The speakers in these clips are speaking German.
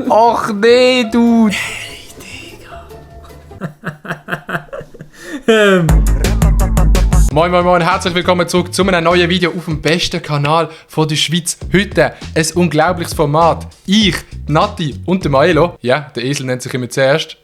Och nee, Dude! Moin moin moin, herzlich willkommen zurück zu einem neuen Video auf dem besten Kanal von der Schweiz. Heute ein unglaubliches Format. Ich, Nati und der Maelo, ja, der Esel nennt sich immer zuerst.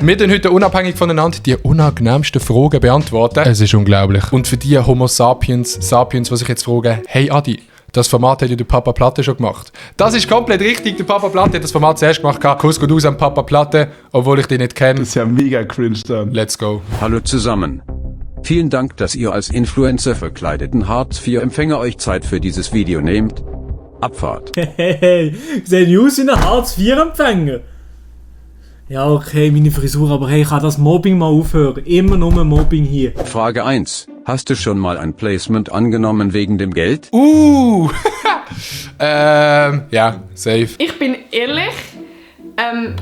Wir tun heute unabhängig voneinander die unangenehmsten Fragen beantworten. Es ist unglaublich. Und für die Homo sapiens, die sich jetzt fragen, hey Adi, das Format hat ja der Papa Platte schon gemacht. Das ist komplett richtig, der Papa Platte hat das Format zuerst gemacht. Kuss geht aus an Papa Platte, obwohl ich den nicht kenne. Das ist ja mega cringe dann. Let's go. Hallo zusammen. Vielen Dank, dass ihr als Influencer verkleideten Hartz-IV-Empfänger euch Zeit für dieses Video nehmt. Abfahrt. Hey, sehen aus wie ein Hartz-IV-Empfänger? Ja, okay, meine Frisur, aber hey, kann das Mobbing mal aufhören? Immer nur Mobbing hier. Frage 1. Hast du schon mal ein Placement angenommen wegen dem Geld? Ja, safe. Ich bin ehrlich,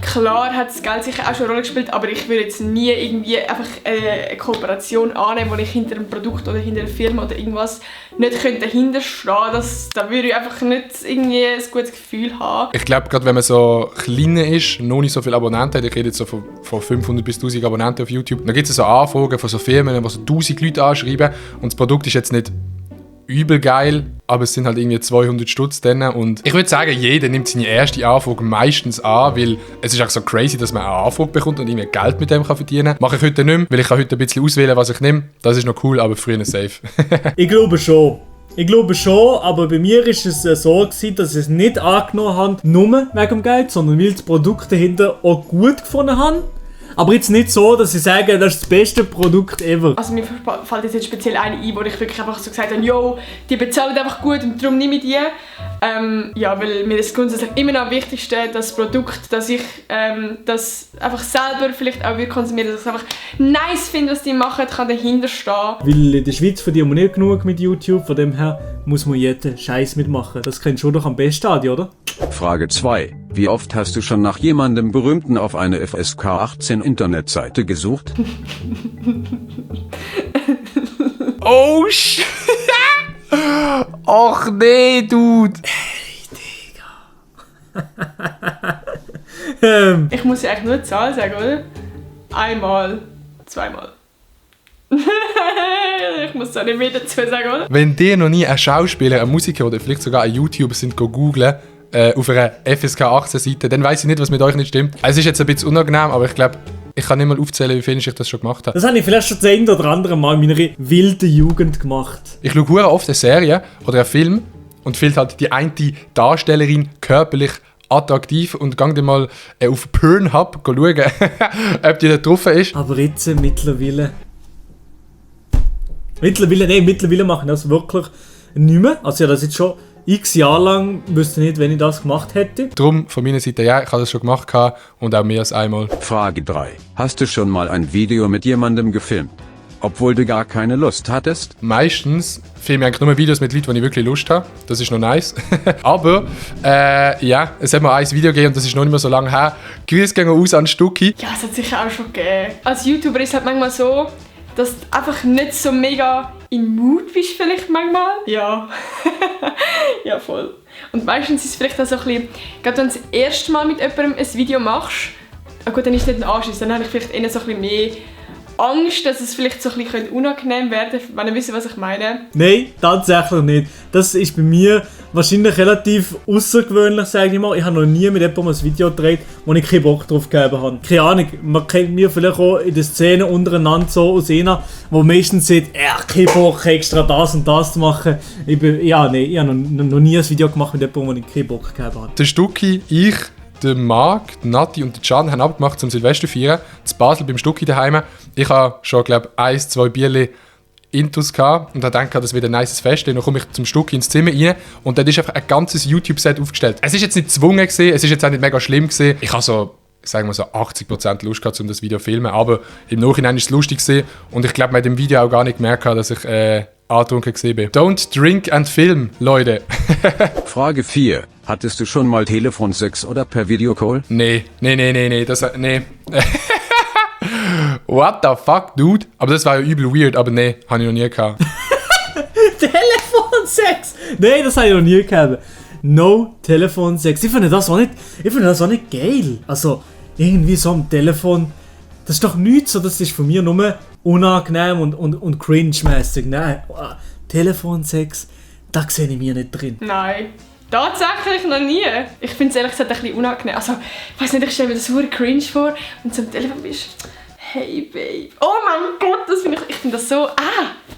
klar hat das Geld sicher auch schon eine Rolle gespielt, aber ich würde jetzt nie irgendwie einfach eine Kooperation annehmen, wo ich hinter einem Produkt oder hinter einer Firma oder irgendwas nicht dahinter stehen könnte. Da würde ich einfach nicht irgendwie ein gutes Gefühl haben. Ich glaube, gerade wenn man so klein ist, noch nicht so viele Abonnenten hat, ich rede jetzt so von 500 bis 1000 Abonnenten auf YouTube, dann gibt es so Anfragen von so Firmen, die so 1000 Leute anschreiben und das Produkt ist jetzt nicht übel geil, aber es sind halt irgendwie 200 Stutz drin und ich würde sagen, jeder nimmt seine erste Anfrage meistens an, weil es ist auch so crazy, dass man eine Anfrage bekommt und irgendwie Geld mit dem kann verdienen kann. Mache ich heute nicht mehr, weil ich kann heute ein bisschen auswählen, was ich nehme. Das ist noch cool, aber früher safe. Ich glaube schon, aber bei mir ist es so gewesen, dass ich es nicht angenommen habe, nur wegen dem Geld, sondern weil das Produkt dahinter auch gut gefunden habe. Aber jetzt nicht so, dass ich sage, das ist das beste Produkt ever. Also mir fällt jetzt speziell eine ein, wo ich wirklich einfach so gesagt habe, yo, die bezahlen einfach gut und darum nehme ich die. Ja, weil mir ist grundsätzlich immer noch am wichtigsten, das Produkt, dass ich das einfach selber vielleicht auch konsumieren, dass ich es einfach nice finde, was die machen, kann dahinter stehen. Weil in der Schweiz verdient man nicht genug mit YouTube, von dem her muss man jeden Scheiß mitmachen. Das kennst du doch am besten, Adi, oder? Frage 2. Wie oft hast du schon nach jemandem Berühmten auf eine FSK 18 Internetseite gesucht? Oh shit! Och nee, Dude! Ich muss ja eigentlich nur die Zahl sagen, oder? Einmal, zweimal. Ich muss es nicht mehr dazu sagen, oder? Wenn dir noch nie ein Schauspieler, ein Musiker oder vielleicht sogar ein YouTuber sind googlen auf einer FSK 18 Seite, dann weiss ich nicht, was mit euch nicht stimmt. Es ist jetzt ein bisschen unangenehm, aber ich glaube, ich kann nicht mal aufzählen, wie viel ich das schon gemacht habe. Das habe ich vielleicht schon das ein oder andere Mal in meiner wilden Jugend gemacht. Ich schaue sehr oft eine Serie oder einen Film und finde halt die eine Darstellerin körperlich attraktiv und gehe dann mal auf Pornhub schauen, ob die da drauf ist. Aber jetzt mittlerweile mache ich das wirklich nicht mehr. Also ja, das jetzt schon x Jahre lang, wüsste nicht, wenn ich das gemacht hätte. Darum von meiner Seite, ja, ich habe das schon gemacht und auch mehr als einmal. Frage 3. Hast du schon mal ein Video mit jemandem gefilmt, obwohl du gar keine Lust hattest? Meistens filme ich eigentlich nur Videos mit Leuten, die ich wirklich Lust habe. Das ist noch nice. Aber, ja, es hat mal ein Video gegeben und das ist noch nicht mehr so lange her. Grüße gehen aus an Stucki. Ja, es hat sicher auch schon gegeben. Als YouTuber ist es halt manchmal so, dass du einfach nicht so mega in Mood bist vielleicht manchmal. Ja. Ja, voll. Und meistens ist es vielleicht auch so ein bisschen, gerade wenn du das erste Mal mit jemandem ein Video machst, gut, dann ist es nicht ein Anschluss, dann habe ich vielleicht eher so ein bisschen mehr Angst, dass es vielleicht so ein bisschen unangenehm werden könnte, wenn ihr wisst, was ich meine. Nein, tatsächlich nicht. Das ist bei mir wahrscheinlich relativ außergewöhnlich, sage ich mal. Ich habe noch nie mit jemandem ein Video gedreht, wo ich keinen Bock drauf gegeben habe. Keine Ahnung, man kennt mir vielleicht auch in der Szene untereinander so aus einer, wo meistens sagt, kein Bock, extra das und das zu machen. Ich habe noch nie ein Video gemacht mit jemandem, wo ich keinen Bock gegeben habe. Der Stucki, ich, der Marc, Nati und der Can haben abgemacht zum Silvester feiern. Zu Basel beim Stucki daheim. Ich habe schon, glaube ich, 1-2 Bierchen Intus gehabt und habe gedacht, das wird ein nices Fest. Dann komme ich zum Stucki ins Zimmer rein und dort ist einfach ein ganzes YouTube-Set aufgestellt. Es ist jetzt nicht gezwungen gewesen, es ist jetzt auch nicht mega schlimm gewesen. Ich habe so, sagen wir so 80% Lust gehabt, um das Video zu filmen, aber im Nachhinein ist es lustig gewesen und ich glaube, man hat im Video auch gar nicht gemerkt, dass ich angetrunken gesehen bin. Don't drink and film, Leute. Frage 4. Hattest du schon mal Telefonsex oder per Videocall? Nee. What the fuck, dude? Aber das war ja übel weird, aber nee, habe ich noch nie gehabt. Telefonsex! Nein, das habe ich noch nie gehabt. No Telefonsex. Ich finde das auch nicht geil. Also, irgendwie so am Telefon, das ist doch nichts so, das ist von mir nur unangenehm und cringe-mässig. Nein, Telefonsex, da sehe ich mich nicht drin. Nein. Tatsächlich noch nie. Ich finde es ehrlich gesagt ein bisschen unangenehm. Also, ich weiß nicht, ich stelle mir das super cringe vor und zum Telefon bist. Hey, Babe. Oh mein Gott, ich finde das so...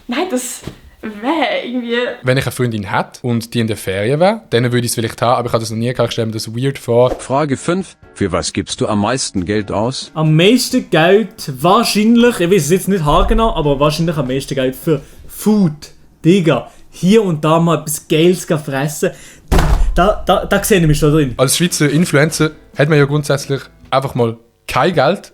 nein, das... irgendwie... Wenn ich eine Freundin hätte und die in der Ferien wäre, dann würde ich es vielleicht haben, aber ich habe das noch nie gehabt. Ich stelle mir das weird vor. Frage 5. Für was gibst du am meisten Geld aus? Am meisten Geld wahrscheinlich, ich weiß es jetzt nicht haargenau, aber wahrscheinlich am meisten Geld für Food. Digga, hier und da mal etwas Geiles fressen. Da sehe ich mich schon drin. Als Schweizer Influencer hat man ja grundsätzlich einfach mal kein Geld.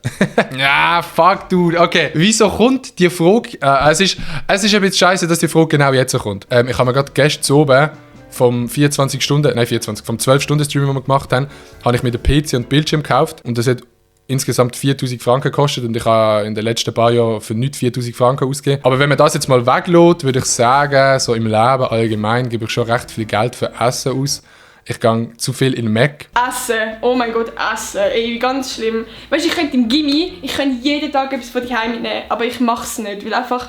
Ja, fuck, dude. Okay, wieso kommt die Frage? Es ist ein bisschen scheiße, dass die Frage genau jetzt kommt. Ich habe mir gerade gestern oben vom 12-Stunden-Stream, den wir gemacht haben, habe ich mir den PC und Bildschirm gekauft und das hat insgesamt 4'000 Franken gekostet und ich habe in den letzten paar Jahren für nichts 4'000 Franken ausgegeben. Aber wenn man das jetzt mal weglässt, würde ich sagen, so im Leben allgemein gebe ich schon recht viel Geld für Essen aus. Ich gehe zu viel in den Mac. Essen, oh mein Gott, Essen, ey, ganz schlimm. Weißt du, ich könnte im Gimmi, jeden Tag etwas von daheim mitnehmen, aber ich mache es nicht, weil einfach...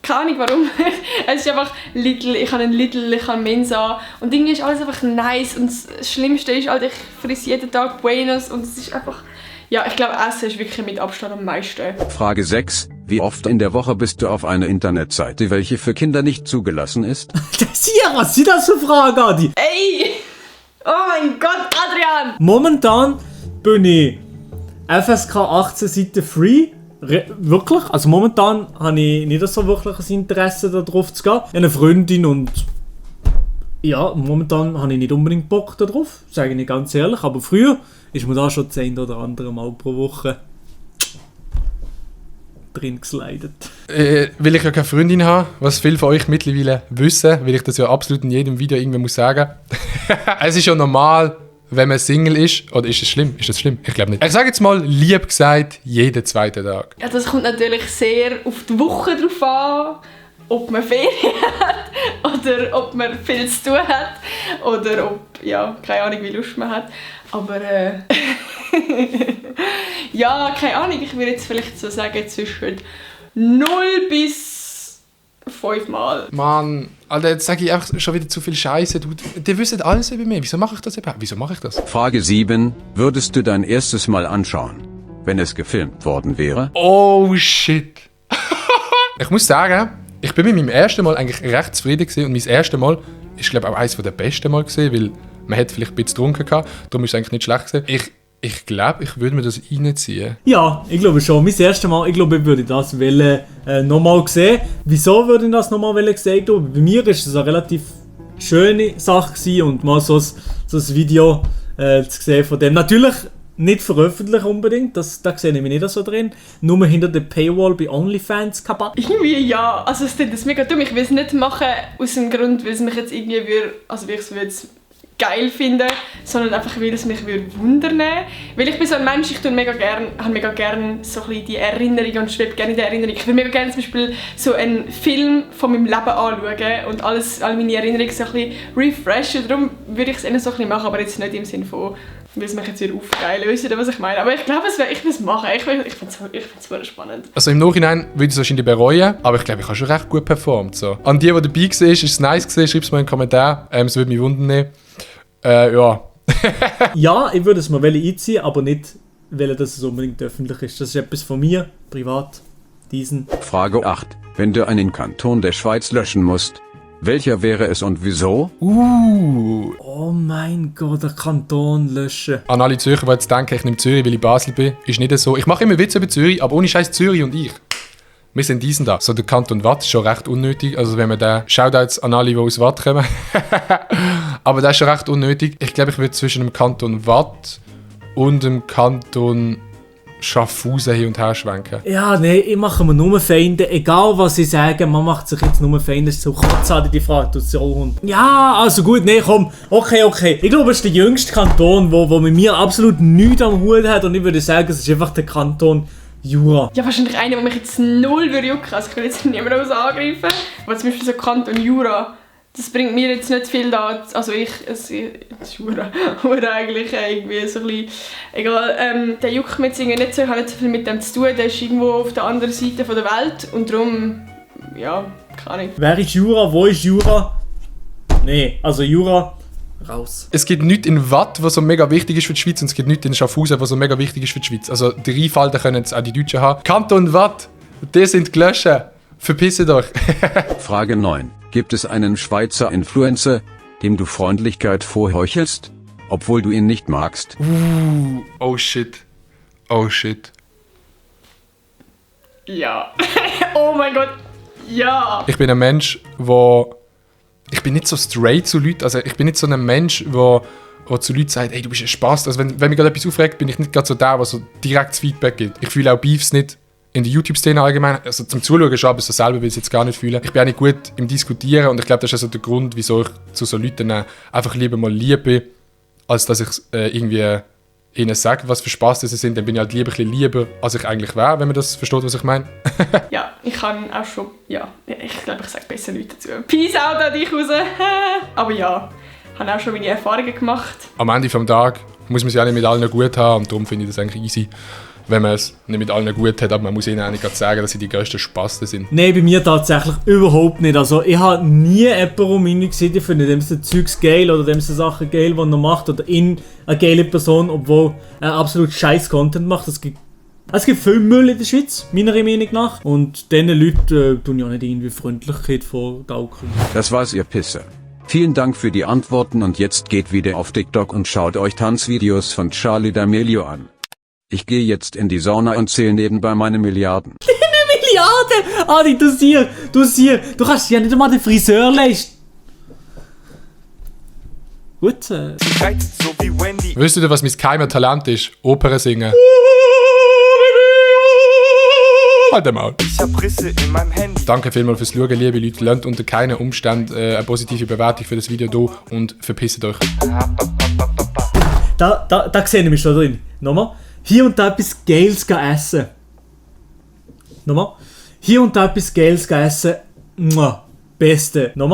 Keine Ahnung warum. Es ist einfach Lidl, ich habe einen Lidl, ich habe einen Mensa und irgendwie ist alles einfach nice und das Schlimmste ist halt, ich friss jeden Tag Buenos und es ist einfach... Ja, ich glaube, Essen ist wirklich mit Abstand am meisten. Frage 6. Wie oft in der Woche bist du auf einer Internetseite, welche für Kinder nicht zugelassen ist? Was sind das für Fragen, Adi? Ey! Oh mein Gott, Adrian! Momentan bin ich FSK 18 Seite free. Wirklich? Also momentan habe ich nicht so wirklich ein Interesse darauf zu gehen. Ich habe eine Freundin und ja, momentan habe ich nicht unbedingt Bock darauf, sage ich ganz ehrlich. Aber früher ist mir da schon 10 oder andere Mal pro Woche drin geslidet. Weil ich ja keine Freundin habe, was viele von euch mittlerweile wissen, weil ich das ja absolut in jedem Video irgendwann muss sagen. Es ist ja normal, wenn man Single ist. Oder ist es schlimm? Ist das schlimm? Ich glaube nicht. Ich sage jetzt mal, lieb gesagt, jeden zweiten Tag. Ja, das kommt natürlich sehr auf die Woche drauf an, ob man Ferien hat oder ob man viel zu tun hat oder ob, ja, keine Ahnung, wie Lust man hat. Aber ja, keine Ahnung, ich würde jetzt vielleicht so sagen, zwischen 0 bis 5 Mal. Mann, Alter, jetzt sage ich einfach schon wieder zu viel Scheiße. Die wissen alles über mich. Wieso mache ich das überhaupt? Wieso mache ich das? Frage 7. Würdest du dein erstes Mal anschauen, wenn es gefilmt worden wäre? Oh shit. Ich muss sagen, ich bin mit meinem ersten Mal eigentlich recht zufrieden gewesen und mein erstes Mal ist, glaube ich, auch eines der besten Mal gewesen, weil man hat vielleicht ein bisschen getrunken gehabt, darum ist es eigentlich nicht schlecht gewesen. Ich glaube, ich würde mir das reinziehen. Ja, ich glaube schon. Mein erstes Mal, ich glaube, ich würde das nochmal sehen. Wieso würde ich das nochmal sehen? Bei mir war es eine relativ schöne Sache gewesen und mal so ein Video zu sehen von dem. Natürlich nicht veröffentlichen unbedingt, da sehe ich mich nicht so drin. Nur hinter der Paywall bei OnlyFans kaputt. Irgendwie ja, also es ist mega dumm. Ich will es nicht machen aus dem Grund, weil es mich jetzt irgendwie weil ich es geil finde, sondern einfach, weil es mich wundern würde. Weil ich bin so ein Mensch, ich habe mega gerne so ein bisschen die Erinnerungen und schwebe gerne in der Erinnerung. Ich würde mega gerne zum Beispiel so einen Film von meinem Leben anschauen und alle meine Erinnerungen so ein bisschen refreshen. Darum würde ich es eher so ein bisschen machen, aber jetzt nicht im Sinne von, weil es mich jetzt wieder aufgeilen. Wisst ihr, was ich meine? Aber ich glaube, ich würde es machen. Ich finde es voll spannend. Also im Nachhinein würde ich es wahrscheinlich bereuen, aber ich glaube, ich habe schon recht gut performt. So. An die dabei war, ist es nice gewesen, schreibt es mal in den Kommentar. Es würde mich wundern. Ja. Ja, ich würde es mal einziehen, aber nicht, weil dass es unbedingt öffentlich ist. Das ist etwas von mir, privat, diesen. Frage 8. Wenn du einen Kanton der Schweiz löschen musst, welcher wäre es und wieso? Oh mein Gott, der Kanton löschen. An alle Zürcher, die jetzt denken, ich nehme Zürich, weil ich Basel bin, ist nicht so. Ich mache immer Witze über Zürich, aber ohne Scheiß Zürich und ich. Wir sind diesen da. So der Kanton Watt ist schon recht unnötig. Also wenn wir da Shoutouts an alle, die aus Watt kommen. Aber das ist schon recht unnötig. Ich glaube, ich würde zwischen dem Kanton Watt und dem Kanton Schaffhausen hin und her schwenken. Ja, nee, ich mache mir nur Feinde. Egal was sie sagen, man macht sich jetzt nur Feinde. Das ist so Kotzade, die Frage, du Sollhund. Ja, also gut, nee, komm. Okay. Ich glaube, es ist der jüngste Kanton, wo mit mir absolut nichts am Hut hat. Und ich würde sagen, es ist einfach der Kanton Jura. Ja, wahrscheinlich einer, der mich jetzt null jucken würde. Also ich will jetzt niemanden angreifen. Aber zum Beispiel so Kanton Jura. Das bringt mir jetzt nicht viel da, also es ist hure eigentlich irgendwie so ein bisschen, egal, der juckt mir jetzt irgendwie nicht so, ich habe nicht so viel mit dem zu tun, der ist irgendwo auf der anderen Seite der Welt und darum, ja, keine Ahnung. Wer ist Jura? Wo ist Jura? Nee, also Jura, raus. Es gibt nichts in Watt, was so mega wichtig ist für die Schweiz, und es gibt nichts in Schaffhausen, was so mega wichtig ist für die Schweiz. Also die Rheinfall, da können jetzt auch die Deutschen haben. Kanton Watt, die sind gelöscht. Verpisst euch. Frage 9. Gibt es einen Schweizer Influencer, dem du Freundlichkeit vorheuchelst, obwohl du ihn nicht magst? Oh shit. Oh shit. Ja. Oh mein Gott. Ja. Ich bin ein Mensch, ich bin nicht so straight zu Leuten. Also ich bin nicht so ein Mensch, der zu Leuten sagt, hey, du bist ein Spaß. Also wenn mich gerade etwas aufregt, bin ich nicht gerade so der, der so direkt Feedback gibt. Ich fühle auch Beefs nicht in der YouTube-Szene allgemein. Also zum Zuschauen schon, aber so selber will ich es jetzt gar nicht fühlen. Ich bin auch nicht gut im Diskutieren und ich glaube, das ist also der Grund, wieso ich zu so Leuten einfach lieber mal lieb bin, als dass ich irgendwie ihnen sage, was für Spaß das sind. Dann bin ich halt lieber ein bisschen lieber, als ich eigentlich wäre, wenn man das versteht, was ich meine. Ja, ich kann auch schon, ja, ich glaube, ich sage besser Leute dazu. Peace out an dich raus. Aber ja, ich habe auch schon meine Erfahrungen gemacht. Am Ende des Tages muss man es ja nicht mit allen gut haben und darum finde ich das eigentlich easy, wenn man es nicht mit allen gut hat, aber man muss ihnen auch nicht gerade sagen, dass sie die grössten Spasten sind. Nein, bei mir tatsächlich überhaupt nicht. Also ich habe nie jemanden um ihn gesehen, ich finde dem Zeugs geil oder dem Sachen geil, die er macht, oder ihn eine geile Person, obwohl er absolut scheiß Content macht. Es gibt viel Müll in der Schweiz, meiner Meinung nach. Und diesen Leuten tun ja nicht irgendwie Freundlichkeit vorgaukeln. Das war's, ihr Pisser. Vielen Dank für die Antworten und jetzt geht wieder auf TikTok und schaut euch Tanzvideos von Charli D'Amelio an. Ich gehe jetzt in die Sauna und zähle nebenbei meine Milliarden. Milliarden! Adi, du kannst dir ja nicht einmal den Friseur leisten. Gut. Wisst ihr, was mein geheimes Talent ist? Opern singen. Halt mal. Ich hab Risse in meinem Handy. Danke vielmals fürs Schauen, liebe Leute. Lasst unter keinen Umständen eine positive Bewertung für das Video da und verpisst euch. Da sehe ich mich schon drin. Nochmal. Hier und da etwas Geiles essen. Nochmal. Hier und da etwas Geiles essen. Beste. Nochmal.